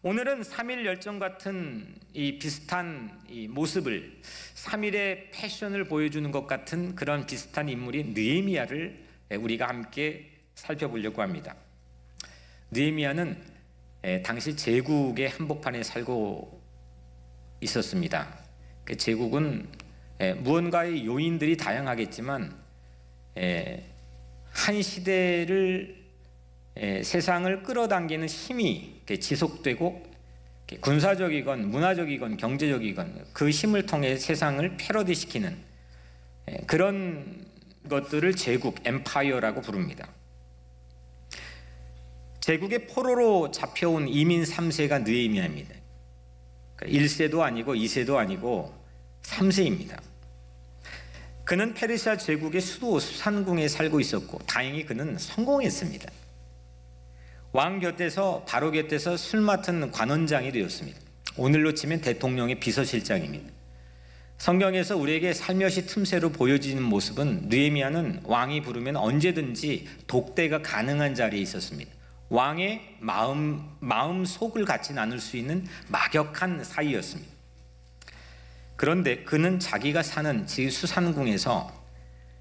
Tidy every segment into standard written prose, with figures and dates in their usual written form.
오늘은 3일 열정 같은 이 비슷한 이 모습을 3일의 패션을 보여주는 것 같은 그런 비슷한 인물인 느헤미야를 우리가 함께 살펴보려고 합니다. 느헤미야는 당시 제국의 한복판에 살고 있었습니다. 그 제국은 무언가의 요인들이 다양하겠지만 한 시대를 세상을 끌어당기는 힘이 지속되고 군사적이건 문화적이건 경제적이건 그 힘을 통해 세상을 패러디시키는 그런 것들을 제국, 엠파이어라고 부릅니다. 제국의 포로로 잡혀온 이민 3세가 느헤미야입니다. 1세도 아니고 2세도 아니고 3세입니다. 그는 페르시아 제국의 수도 수산궁에 살고 있었고 다행히 그는 성공했습니다. 왕 곁에서 바로 곁에서 술 맡은 관원장이 되었습니다. 오늘로 치면 대통령의 비서실장입니다. 성경에서 우리에게 살며시 틈새로 보여지는 모습은 느헤미야는 왕이 부르면 언제든지 독대가 가능한 자리에 있었습니다. 왕의 마음 속을 같이 나눌 수 있는 막역한 사이였습니다. 그런데 그는 자기가 사는 수산궁에서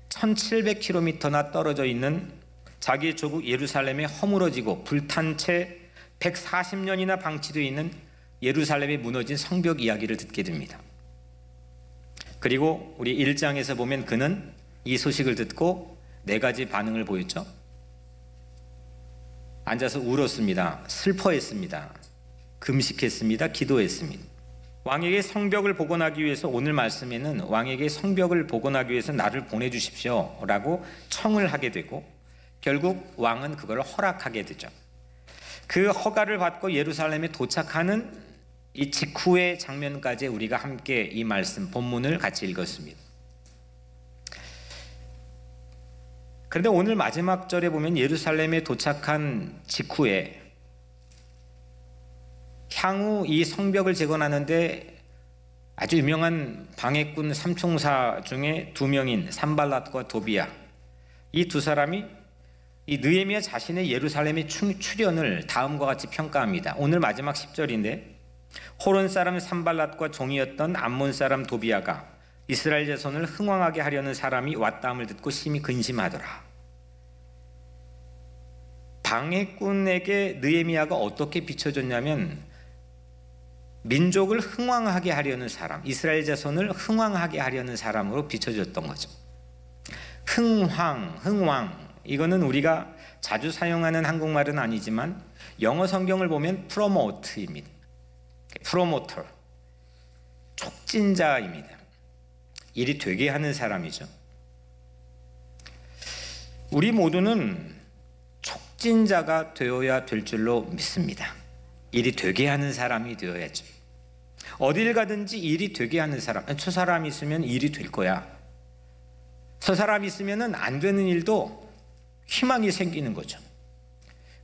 1700km나 떨어져 있는 자기의 조국 예루살렘에 허물어지고 불탄 채 140년이나 방치되어 있는 예루살렘에 무너진 성벽 이야기를 듣게 됩니다. 그리고 우리 1장에서 보면 그는 이 소식을 듣고 4가지 반응을 보였죠. 앉아서 울었습니다. 슬퍼했습니다. 금식했습니다. 기도했습니다. 왕에게 성벽을 복원하기 위해서 오늘 말씀에는 왕에게 성벽을 복원하기 위해서 나를 보내주십시오 라고 청을 하게 되고 결국 왕은 그걸 허락하게 되죠. 그 허가를 받고 예루살렘에 도착하는 이 직후의 장면까지 우리가 함께 이 말씀 본문을 같이 읽었습니다. 그런데 오늘 마지막 절에 보면 예루살렘에 도착한 직후에 향후 이 성벽을 재건하는데 아주 유명한 방해꾼 삼총사 중에 2명인 산발랏과 도비야, 이 2사람이 이 느헤미야 자신의 예루살렘의 출현을 다음과 같이 평가합니다. 오늘 마지막 10절인데 호론 사람 산발랏과 종이었던 암몬 사람 도비야가 이스라엘 자손을 흥왕하게 하려는 사람이 왔다함을 듣고 심히 근심하더라. 방해꾼에게 느헤미야가 어떻게 비춰졌냐면 민족을 흥왕하게 하려는 사람, 이스라엘 자손을 흥왕하게 하려는 사람으로 비춰졌던 거죠. 흥왕 이거는 우리가 자주 사용하는 한국말은 아니지만 영어 성경을 보면 프로모트입니다. 프로모터, 촉진자입니다. 일이 되게 하는 사람이죠. 우리 모두는 촉진자가 되어야 될 줄로 믿습니다. 일이 되게 하는 사람이 되어야죠. 어딜 가든지 일이 되게 하는 사람, 저 사람 있으면 일이 될 거야. 저 사람 있으면 안 되는 일도 희망이 생기는 거죠.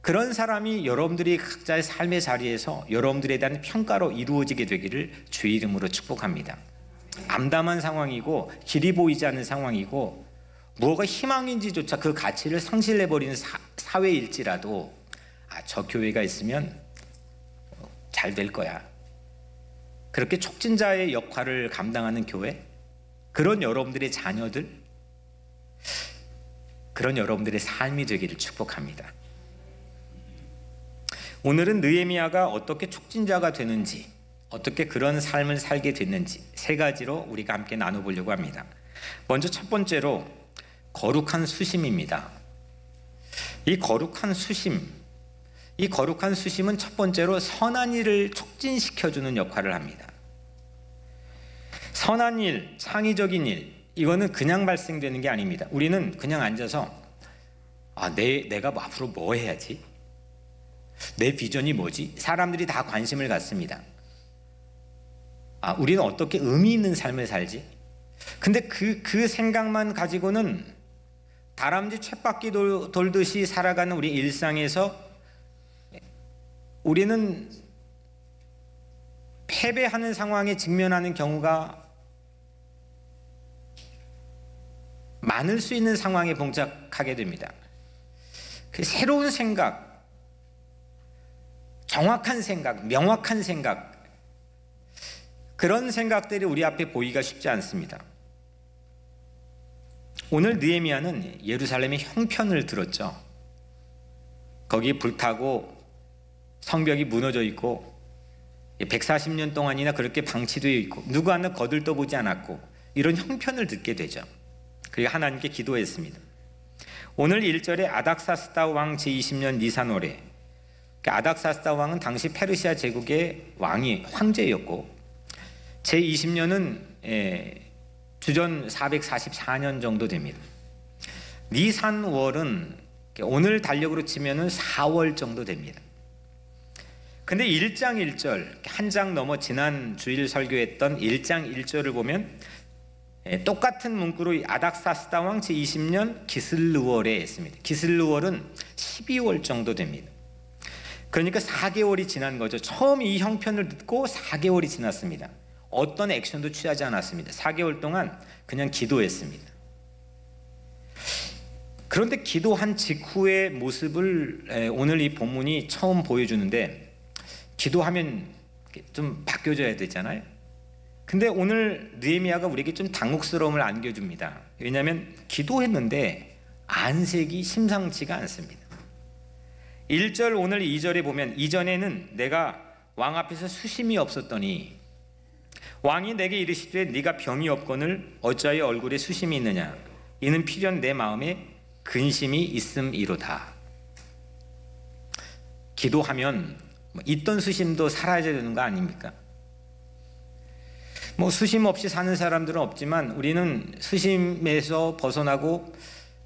그런 사람이 여러분들이 각자의 삶의 자리에서 여러분들에 대한 평가로 이루어지게 되기를 주의 이름으로 축복합니다. 암담한 상황이고 길이 보이지 않는 상황이고 무엇가 희망인지조차 그 가치를 상실해버리는 사회일지라도 저 교회가 있으면 잘 될 거야. 그렇게 촉진자의 역할을 감당하는 교회, 그런 여러분들의 자녀들, 그런 여러분들의 삶이 되기를 축복합니다. 오늘은 느헤미야가 어떻게 촉진자가 되는지, 어떻게 그런 삶을 살게 됐는지 3가지로 우리가 함께 나눠보려고 합니다. 먼저 첫 번째로 거룩한 수심입니다. 이 거룩한 수심은 첫 번째로 선한 일을 촉진시켜주는 역할을 합니다. 선한 일, 창의적인 일, 이거는 그냥 발생되는 게 아닙니다. 우리는 그냥 앉아서 내가 앞으로 뭐 해야지? 내 비전이 뭐지? 사람들이 다 관심을 갖습니다. 우리는 어떻게 의미 있는 삶을 살지? 근데 그 생각만 가지고는 다람쥐 쳇바퀴 돌듯이 살아가는 우리 일상에서 우리는 패배하는 상황에 직면하는 경우가 많을 수 있는 상황에 봉착하게 됩니다. 그 새로운 생각, 정확한 생각, 명확한 생각, 그런 생각들이 우리 앞에 보이기가 쉽지 않습니다. 오늘 느헤미야는 예루살렘의 형편을 들었죠. 거기 불타고 성벽이 무너져 있고 140년 동안이나 그렇게 방치되어 있고 누구 하나 거들떠보지 않았고 이런 형편을 듣게 되죠. 그리고 하나님께 기도했습니다. 오늘 1절에 아닥사스다 왕 제20년 니산월에, 아닥사스다 왕은 당시 페르시아 제국의 황제였고 제20년은 주전 444년 정도 됩니다. 니산월은 오늘 달력으로 치면은 4월 정도 됩니다. 근데 1장 1절, 한 장 넘어 지난 주일 설교했던 1장 1절을 보면 똑같은 문구로 아닥사스다 왕 제20년 기슬르월에 했습니다. 기슬르월은 12월 정도 됩니다. 그러니까 4개월이 지난 거죠. 처음 이 형편을 듣고 4개월이 지났습니다. 어떤 액션도 취하지 않았습니다. 4개월 동안 그냥 기도했습니다. 그런데 기도한 직후의 모습을 오늘 이 본문이 처음 보여주는데, 기도하면 좀 바뀌어져야 되잖아요. 근데 오늘 느헤미야가 우리에게 좀 당혹스러움을 안겨줍니다. 왜냐하면 기도했는데 안색이 심상치가 않습니다. 1절 오늘 2절에 보면, 이전에는 내가 왕 앞에서 수심이 없었더니 왕이 내게 이르시되 네가 병이 없거늘 어찌하여 얼굴에 수심이 있느냐, 이는 필연 내 마음에 근심이 있음이로다. 기도하면 있던 수심도 사라져야 되는 거 아닙니까? 수심 없이 사는 사람들은 없지만 우리는 수심에서 벗어나고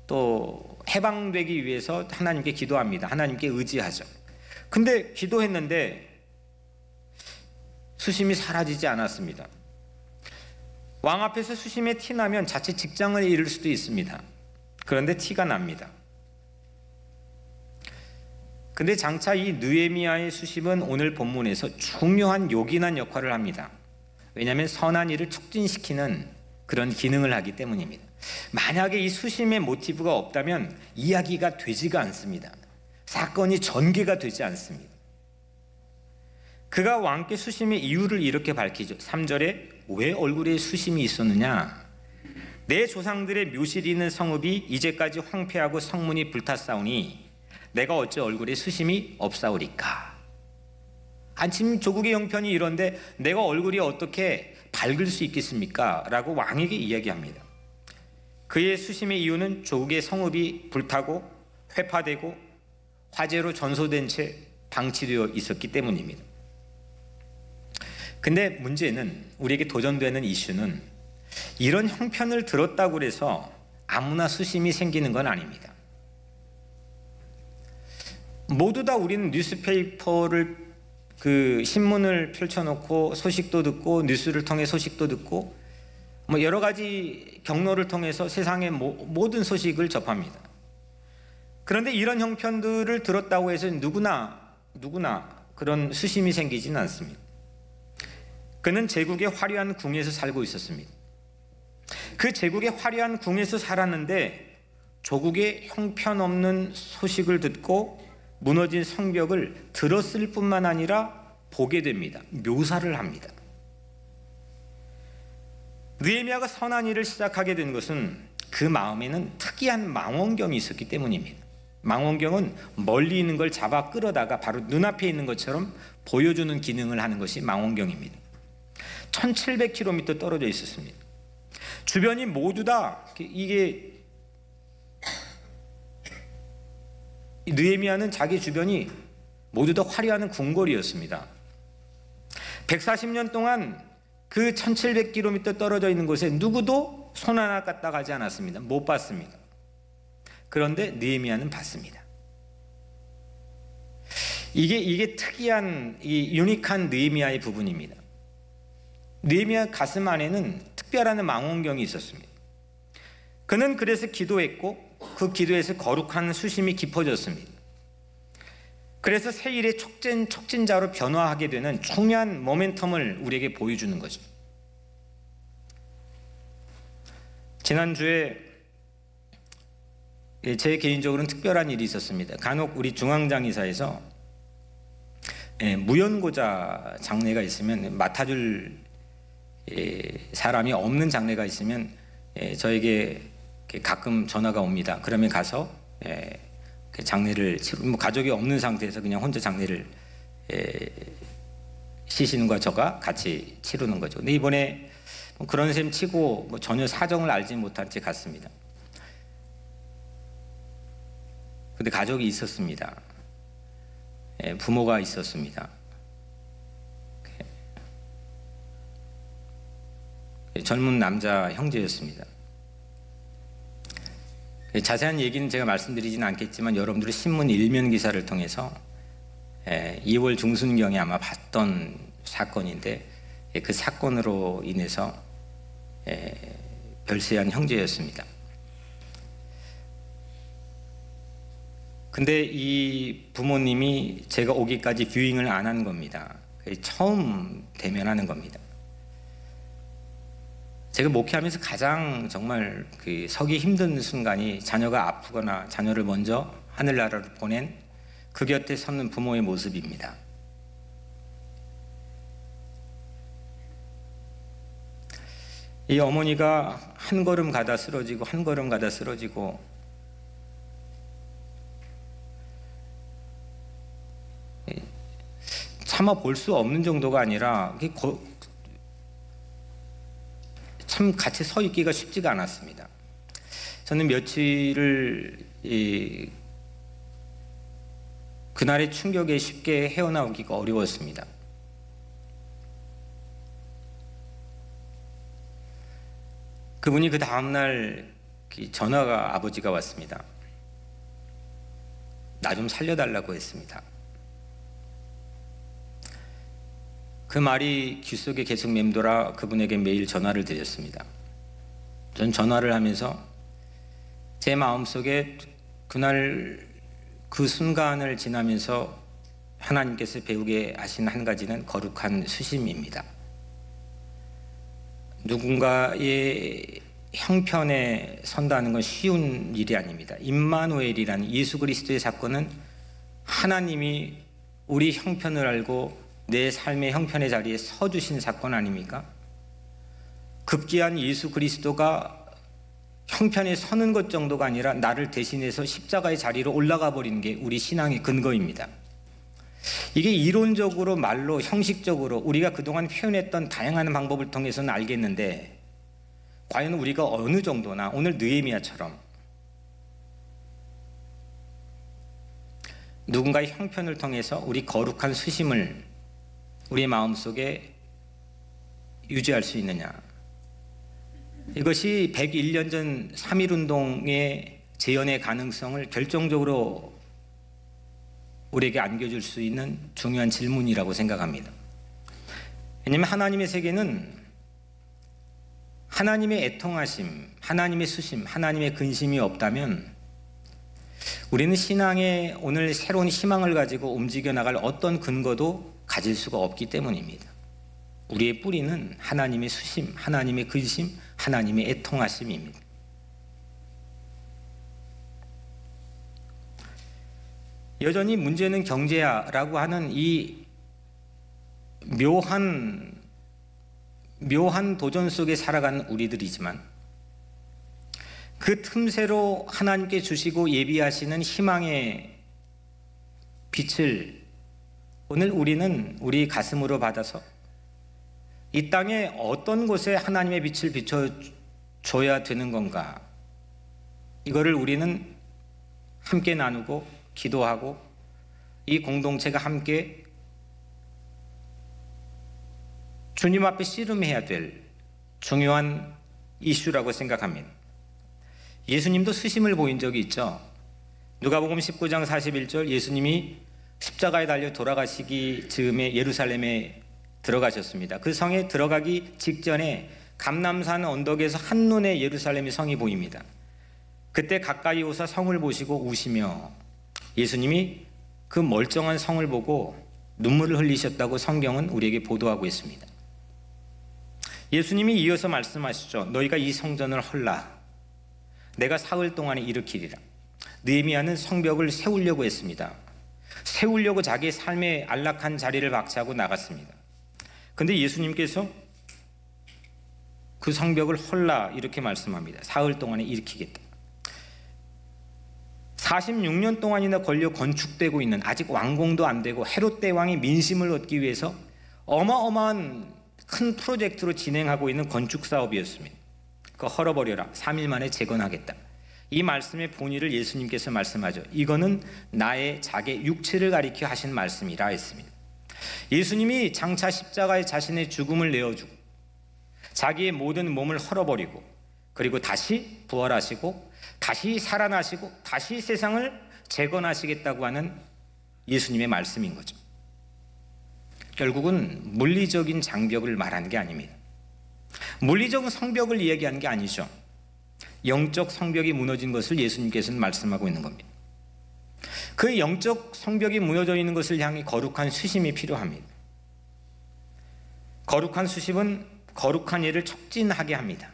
또 해방되기 위해서 하나님께 기도합니다. 하나님께 의지하죠. 근데 기도했는데 수심이 사라지지 않았습니다. 왕 앞에서 수심에 티나면 자칫 직장을 잃을 수도 있습니다. 그런데 티가 납니다. 근데 장차 이 느헤미야의 수심은 오늘 본문에서 중요한 요긴한 역할을 합니다. 왜냐하면 선한 일을 촉진시키는 그런 기능을 하기 때문입니다. 만약에 이 수심의 모티브가 없다면 이야기가 되지가 않습니다. 사건이 전개가 되지 않습니다. 그가 왕께 수심의 이유를 이렇게 밝히죠. 3절에 왜 얼굴에 수심이 있었느냐, 내 조상들의 묘실이 있는 성읍이 이제까지 황폐하고 성문이 불탔사오니 내가 어찌 얼굴에 수심이 없사오리까. 지금 조국의 형편이 이런데 내가 얼굴이 어떻게 밝을 수 있겠습니까? 라고 왕에게 이야기합니다. 그의 수심의 이유는 조국의 성읍이 불타고 회파되고 화재로 전소된 채 방치되어 있었기 때문입니다. 근데 문제는, 우리에게 도전되는 이슈는 이런 형편을 들었다고 해서 아무나 수심이 생기는 건 아닙니다. 모두 다 우리는 뉴스페이퍼를 신문을 펼쳐놓고 소식도 듣고 뉴스를 통해 소식도 듣고 여러 가지 경로를 통해서 세상의 모든 소식을 접합니다. 그런데 이런 형편들을 들었다고 해서 누구나 그런 수심이 생기지는 않습니다. 그는 제국의 화려한 궁에서 살고 있었습니다. 그 제국의 화려한 궁에서 살았는데 조국의 형편없는 소식을 듣고 무너진 성벽을 들었을 뿐만 아니라 보게 됩니다. 묘사를 합니다. 느헤미야가 선한 일을 시작하게 된 것은 그 마음에는 특이한 망원경이 있었기 때문입니다. 망원경은 멀리 있는 걸 잡아 끌어다가 바로 눈앞에 있는 것처럼 보여주는 기능을 하는 것이 망원경입니다. 1700km 떨어져 있었습니다. 주변이 모두 다, 이게 느헤미야는 자기 주변이 모두 다 화려한 궁궐이었습니다. 140년 동안 그 1700km 떨어져 있는 곳에 누구도 손 하나 갖다 가지 않았습니다. 못 봤습니다. 그런데 느헤미야는 봤습니다. 이게 특이한, 이 유니크한 느헤미야의 부분입니다. 느헤미야 가슴 안에는 특별한 망원경이 있었습니다. 그는 그래서 기도했고 그 기도에서 거룩한 수심이 깊어졌습니다. 그래서 새 일의 촉진자로 변화하게 되는 중요한 모멘텀을 우리에게 보여주는 거죠. 지난주에 제 개인적으로는 특별한 일이 있었습니다. 간혹 우리 중앙장의사에서 무연고자 장례가 있으면, 맡아줄 사람이 없는 장례가 있으면 저에게 가끔 전화가 옵니다. 그러면 가서 그 장례를 치르고, 가족이 없는 상태에서 그냥 혼자 장례를 시신과 저가 같이 치르는 거죠. 근데 이번에 그런 셈 치고 전혀 사정을 알지 못한 채 갔습니다. 근데 가족이 있었습니다. 부모가 있었습니다. 젊은 남자 형제였습니다. 자세한 얘기는 제가 말씀드리지는 않겠지만 여러분들이 신문 일면 기사를 통해서 2월 중순경에 아마 봤던 사건인데, 그 사건으로 인해서 별세한 형제였습니다. 근데 이 부모님이 제가 오기까지 뷰잉을 안 한 겁니다. 처음 대면하는 겁니다. 제가 목회하면서 가장 정말 서기 힘든 순간이, 자녀가 아프거나 자녀를 먼저 하늘나라로 보낸 그 곁에 서는 부모의 모습입니다. 이 어머니가 한 걸음 가다 쓰러지고 한 걸음 가다 쓰러지고, 차마 볼 수 없는 정도가 아니라 참 같이 서 있기가 쉽지가 않았습니다. 저는 며칠을 그날의 충격에 쉽게 헤어나오기가 어려웠습니다. 그분이 그 다음날 전화가, 아버지가 왔습니다. 나 좀 살려달라고 했습니다. 그 말이 귓속에 계속 맴돌아 그분에게 매일 전화를 드렸습니다. 전 전화를 하면서 제 마음속에 그날 그 순간을 지나면서 하나님께서 배우게 하신 한 가지는 거룩한 수심입니다. 누군가의 형편에 선다는 건 쉬운 일이 아닙니다. 임마누엘이라는 예수 그리스도의 사건은 하나님이 우리 형편을 알고 내 삶의 형편의 자리에 서주신 사건 아닙니까? 급기한 예수 그리스도가 형편에 서는 것 정도가 아니라 나를 대신해서 십자가의 자리로 올라가 버리는 게 우리 신앙의 근거입니다. 이게 이론적으로, 말로, 형식적으로 우리가 그동안 표현했던 다양한 방법을 통해서는 알겠는데, 과연 우리가 어느 정도나 오늘 느헤미야처럼 누군가의 형편을 통해서 우리 거룩한 수심을 우리의 마음속에 유지할 수 있느냐. 이것이 101년 전 3.1운동의 재현의 가능성을 결정적으로 우리에게 안겨줄 수 있는 중요한 질문이라고 생각합니다. 왜냐하면 하나님의 세계는 하나님의 애통하심, 하나님의 수심, 하나님의 근심이 없다면 우리는 신앙에 오늘 새로운 희망을 가지고 움직여 나갈 어떤 근거도 가질 수가 없기 때문입니다. 우리의 뿌리는 하나님의 수심, 하나님의 근심, 하나님의 애통하심입니다. 여전히 문제는 경제야라고 하는 이 묘한 도전 속에 살아가는 우리들이지만, 그 틈새로 하나님께 주시고 예비하시는 희망의 빛을 오늘 우리는 우리 가슴으로 받아서 이 땅에 어떤 곳에 하나님의 빛을 비춰줘야 되는 건가, 이거를 우리는 함께 나누고 기도하고 이 공동체가 함께 주님 앞에 씨름해야 될 중요한 이슈라고 생각합니다. 예수님도 수심을 보인 적이 있죠. 누가복음 19장 41절, 예수님이 십자가에 달려 돌아가시기 즈음에 예루살렘에 들어가셨습니다. 그 성에 들어가기 직전에 감람산 언덕에서 한눈에 예루살렘의 성이 보입니다. 그때 가까이 오사 성을 보시고 우시며 예수님이 그 멀쩡한 성을 보고 눈물을 흘리셨다고 성경은 우리에게 보도하고 있습니다. 예수님이 이어서 말씀하시죠. 너희가 이 성전을 헐라. 내가 사흘 동안에 일으키리라. 느헤미야는 성벽을 세우려고 했습니다. 세우려고 자기의 삶의 안락한 자리를 박차고 나갔습니다. 근데 예수님께서 그 성벽을 헐라 이렇게 말씀합니다. 사흘 동안에 일으키겠다. 46년 동안이나 걸려 건축되고 있는, 아직 완공도 안 되고 헤롯 대왕의 민심을 얻기 위해서 어마어마한 큰 프로젝트로 진행하고 있는 건축 사업이었습니다. 그거 헐어버려라. 3일 만에 재건하겠다. 이 말씀의 본의를 예수님께서 말씀하죠. 이거는 나의 자기 육체를 가리켜 하신 말씀이라 했습니다. 예수님이 장차 십자가에 자신의 죽음을 내어주고 자기의 모든 몸을 헐어버리고 그리고 다시 부활하시고 다시 살아나시고 다시 세상을 재건하시겠다고 하는 예수님의 말씀인 거죠. 결국은 물리적인 장벽을 말하는 게 아닙니다. 물리적인 성벽을 이야기하는 게 아니죠. 영적 성벽이 무너진 것을 예수님께서는 말씀하고 있는 겁니다. 그 영적 성벽이 무너져 있는 것을 향해 거룩한 수심이 필요합니다. 거룩한 수심은 거룩한 일을 촉진하게 합니다.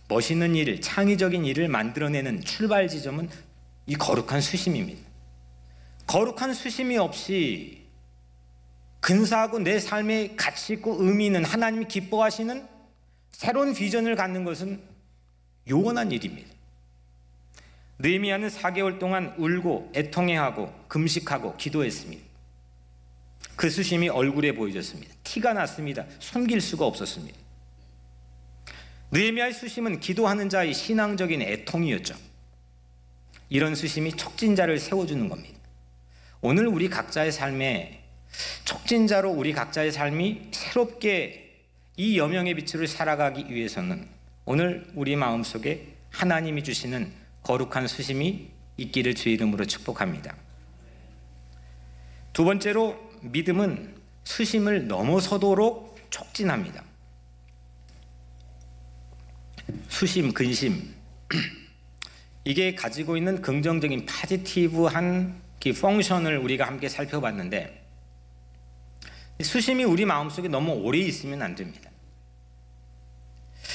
멋있는 일, 창의적인 일을 만들어내는 출발 지점은 이 거룩한 수심입니다. 거룩한 수심이 없이 근사하고 내 삶에 가치 있고 의미 있는, 하나님이 기뻐하시는 새로운 비전을 갖는 것은 요원한 일입니다. 느헤미야는 4개월 동안 울고 애통해하고 금식하고 기도했습니다. 그 수심이 얼굴에 보여졌습니다. 티가 났습니다. 숨길 수가 없었습니다. 느헤미야의 수심은 기도하는 자의 신앙적인 애통이었죠. 이런 수심이 촉진자를 세워주는 겁니다. 오늘 우리 각자의 삶에 촉진자로 우리 각자의 삶이 새롭게 이 여명의 빛으로 살아가기 위해서는 오늘 우리 마음속에 하나님이 주시는 거룩한 수심이 있기를 주의 이름으로 축복합니다. 두 번째로, 믿음은 수심을 넘어서도록 촉진합니다. 수심, 근심, 이게 가지고 있는 긍정적인 포지티브한 그 펑션을 우리가 함께 살펴봤는데, 수심이 우리 마음속에 너무 오래 있으면 안 됩니다.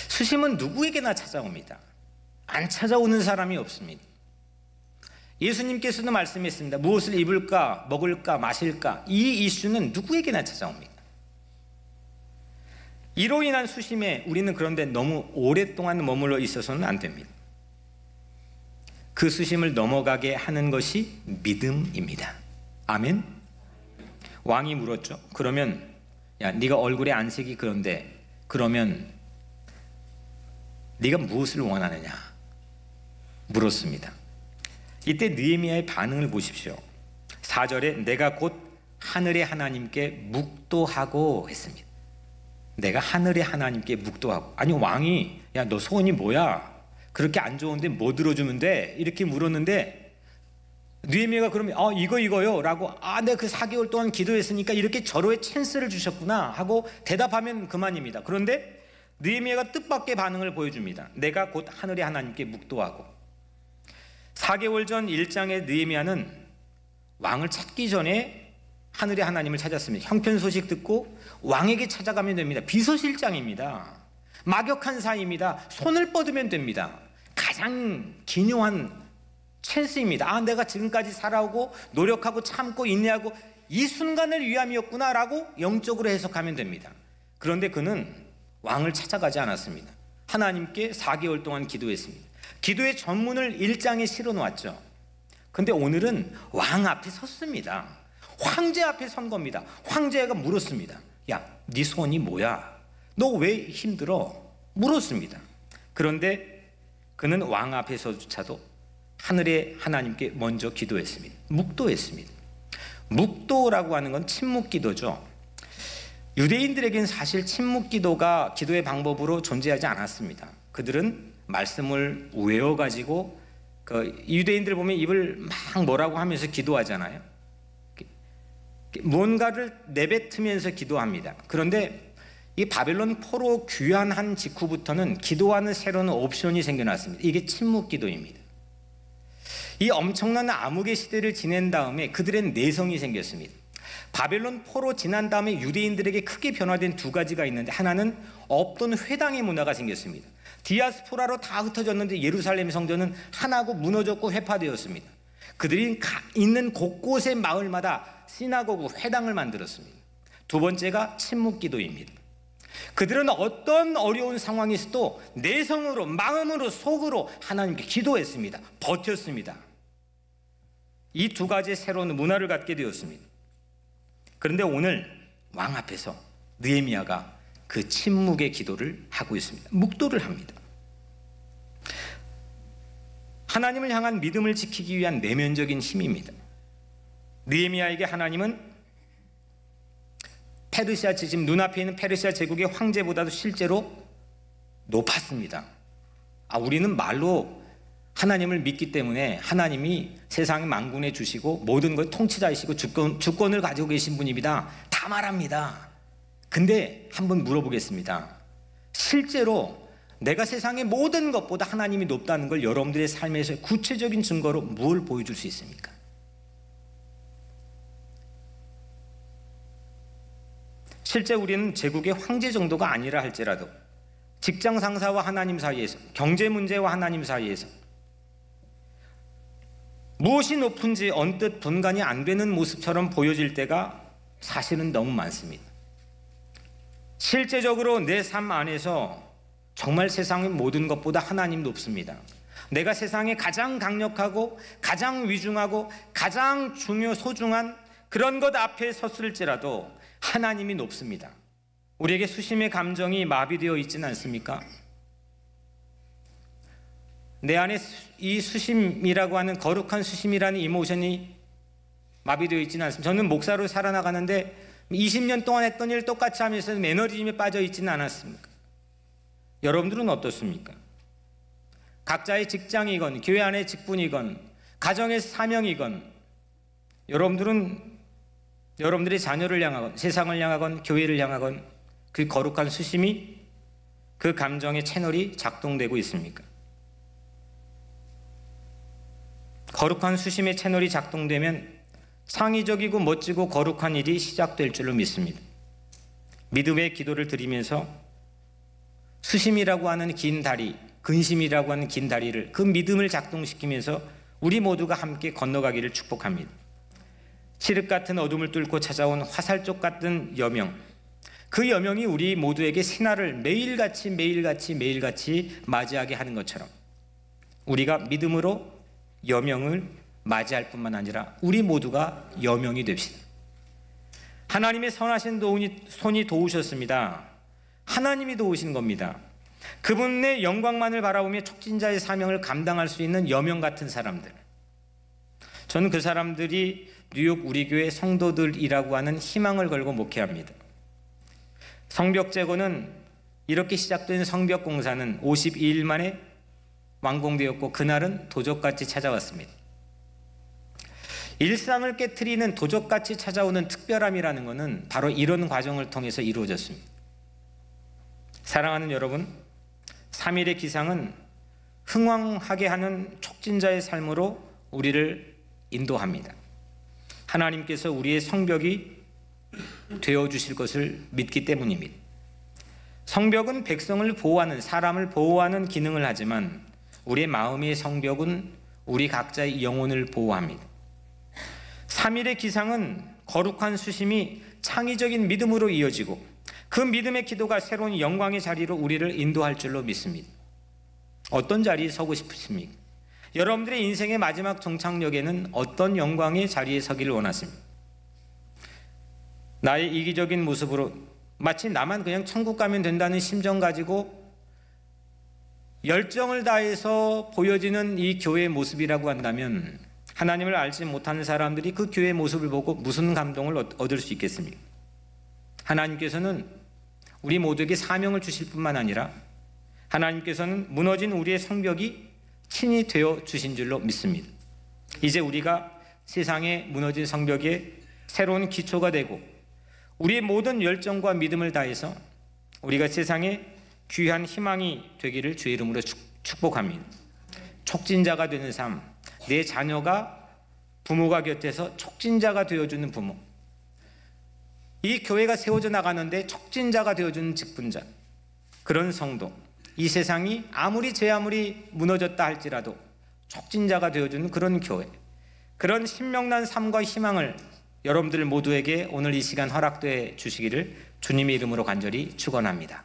수심은 누구에게나 찾아옵니다. 안 찾아오는 사람이 없습니다. 예수님께서도 말씀했습니다. 무엇을 입을까, 먹을까, 마실까, 이 이슈는 누구에게나 찾아옵니다. 이로 인한 수심에 우리는 그런데 너무 오랫동안 머물러 있어서는 안 됩니다. 그 수심을 넘어가게 하는 것이 믿음입니다. 아멘? 왕이 물었죠. 그러면 야, 네가 얼굴에 안색이 그런데 그러면 네가 무엇을 원하느냐 물었습니다. 이때 느헤미야의 반응을 보십시오. 4절에 내가 곧 하늘의 하나님께 묵도하고 했습니다. 내가 하늘의 하나님께 묵도하고. 아니, 왕이 야, 너 소원이 뭐야? 그렇게 안 좋은데 뭐 들어주면 돼? 이렇게 물었는데 느헤미야가 그러면 이거요 라고, 내가 그 4개월 동안 기도했으니까 이렇게 절호의 찬스를 주셨구나 하고 대답하면 그만입니다. 그런데 느헤미야가 뜻밖의 반응을 보여줍니다. 내가 곧 하늘의 하나님께 묵도하고. 4개월 전 1장의 느헤미야는 왕을 찾기 전에 하늘의 하나님을 찾았습니다. 형편 소식 듣고 왕에게 찾아가면 됩니다. 비서실장입니다. 막역한 사이입니다. 손을 뻗으면 됩니다. 가장 기묘한 찬스입니다. 내가 지금까지 살아오고 노력하고 참고 인내하고 이 순간을 위함이었구나 라고 영적으로 해석하면 됩니다. 그런데 그는 왕을 찾아가지 않았습니다. 하나님께 4개월 동안 기도했습니다. 기도의 전문을 1장에 실어놓았죠. 근데 오늘은 왕 앞에 섰습니다. 황제 앞에 선 겁니다. 황제가 물었습니다. 야, 네 소원이 뭐야? 너 왜 힘들어? 물었습니다. 그런데 그는 왕 앞에서조차도 하늘의 하나님께 먼저 기도했습니다. 묵도했습니다. 묵도라고 하는 건 침묵 기도죠. 유대인들에게는 사실 침묵 기도가 기도의 방법으로 존재하지 않았습니다. 그들은 말씀을 외워가지고 유대인들 보면 입을 막 뭐라고 하면서 기도하잖아요. 뭔가를 내뱉으면서 기도합니다. 그런데 이 바벨론 포로 귀환한 직후부터는 기도하는 새로운 옵션이 생겨났습니다. 이게 침묵 기도입니다. 이 엄청난 암흑의 시대를 지낸 다음에 그들의 내성이 생겼습니다. 바벨론 포로 지난 다음에 유대인들에게 크게 변화된 두 가지가 있는데, 하나는 없던 회당의 문화가 생겼습니다. 디아스포라로 다 흩어졌는데 예루살렘 성전은 하나고 무너졌고 회파되었습니다. 그들이 있는 곳곳의 마을마다 시나고그 회당을 만들었습니다. 두 번째가 침묵기도입니다. 그들은 어떤 어려운 상황이 있어도 내성으로, 마음으로, 속으로 하나님께 기도했습니다. 버텼습니다. 이 두 가지의 새로운 문화를 갖게 되었습니다. 그런데 오늘 왕 앞에서 느헤미야가 그 침묵의 기도를 하고 있습니다. 묵도를 합니다. 하나님을 향한 믿음을 지키기 위한 내면적인 힘입니다. 느헤미야에게 하나님은 페르시아, 지금 눈앞에 있는 페르시아 제국의 황제보다도 실제로 높았습니다. 우리는 말로 하나님을 믿기 때문에 하나님이 세상의 만군해 주시고 모든 것 통치자이시고 주권을 가지고 계신 분입니다. 다 말합니다. 근데 한번 물어보겠습니다. 실제로 내가 세상의 모든 것보다 하나님이 높다는 걸 여러분들의 삶에서 구체적인 증거로 뭘 보여줄 수 있습니까? 실제 우리는 제국의 황제 정도가 아니라 할지라도 직장 상사와 하나님 사이에서, 경제 문제와 하나님 사이에서 무엇이 높은지 언뜻 분간이 안 되는 모습처럼 보여질 때가 사실은 너무 많습니다. 실제적으로 내 삶 안에서 정말 세상의 모든 것보다 하나님 높습니다. 내가 세상에 가장 강력하고 가장 위중하고 가장 소중한 그런 것 앞에 섰을지라도 하나님이 높습니다. 우리에게 수심의 감정이 마비되어 있지는 않습니까? 내 안에 이 수심이라고 하는, 거룩한 수심이라는 이모션이 마비되어 있지는 않습니다. 저는 목사로 살아나가는데 20년 동안 했던 일 똑같이 하면서 매너리즘에 빠져 있지는 않았습니까? 여러분들은 어떻습니까? 각자의 직장이건 교회 안의 직분이건 가정의 사명이건 여러분들의 자녀를 향하건 세상을 향하건 교회를 향하건 그 거룩한 수심이, 그 감정의 채널이 작동되고 있습니까? 거룩한 수심의 채널이 작동되면 창의적이고 멋지고 거룩한 일이 시작될 줄로 믿습니다. 믿음의 기도를 드리면서 수심이라고 하는 긴 다리, 근심이라고 하는 긴 다리를, 그 믿음을 작동시키면서 우리 모두가 함께 건너가기를 축복합니다. 칠흑 같은 어둠을 뚫고 찾아온 화살쪽 같은 여명, 그 여명이 우리 모두에게 새날을 매일같이 맞이하게 하는 것처럼 우리가 믿음으로 여명을 맞이할 뿐만 아니라 우리 모두가 여명이 됩시다. 하나님의 선하신 손이 도우셨습니다. 하나님이 도우신 겁니다. 그분의 영광만을 바라보며 촉진자의 사명을 감당할 수 있는 여명 같은 사람들, 저는 그 사람들이 뉴욕 우리 교회 성도들이라고 하는 희망을 걸고 목회합니다. 성벽 재건은, 이렇게 시작된 성벽 공사는 52일 만에 완공되었고 그날은 도적같이 찾아왔습니다. 일상을 깨트리는 도적같이 찾아오는 특별함이라는 것은 바로 이런 과정을 통해서 이루어졌습니다. 사랑하는 여러분, 3일의 기상은 흥왕하게 하는 촉진자의 삶으로 우리를 인도합니다. 하나님께서 우리의 성벽이 되어주실 것을 믿기 때문입니다. 성벽은 백성을 보호하는, 사람을 보호하는 기능을 하지만 우리의 마음의 성벽은 우리 각자의 영혼을 보호합니다. 3일의 기상은 거룩한 수심이 창의적인 믿음으로 이어지고 그 믿음의 기도가 새로운 영광의 자리로 우리를 인도할 줄로 믿습니다. 어떤 자리에 서고 싶으십니까? 여러분들의 인생의 마지막 종착역에는 어떤 영광의 자리에 서기를 원하십니까? 나의 이기적인 모습으로 마치 나만 그냥 천국 가면 된다는 심정 가지고 열정을 다해서 보여지는 이 교회의 모습이라고 한다면 하나님을 알지 못하는 사람들이 그 교회의 모습을 보고 무슨 감동을 얻을 수 있겠습니까? 하나님께서는 우리 모두에게 사명을 주실 뿐만 아니라 하나님께서는 무너진 우리의 성벽이 친히 되어 주신 줄로 믿습니다. 이제 우리가 세상에 무너진 성벽에 새로운 기초가 되고 우리의 모든 열정과 믿음을 다해서 우리가 세상에 귀한 희망이 되기를 주의 이름으로 축복합니다. 촉진자가 되는 삶, 내 자녀가 부모가 곁에서 촉진자가 되어주는 부모, 이 교회가 세워져 나가는데 촉진자가 되어주는 직분자, 그런 성도, 이 세상이 아무리 무너졌다 할지라도 촉진자가 되어주는 그런 교회, 그런 신명난 삶과 희망을 여러분들 모두에게 오늘 이 시간 허락돼 주시기를 주님의 이름으로 간절히 축원합니다.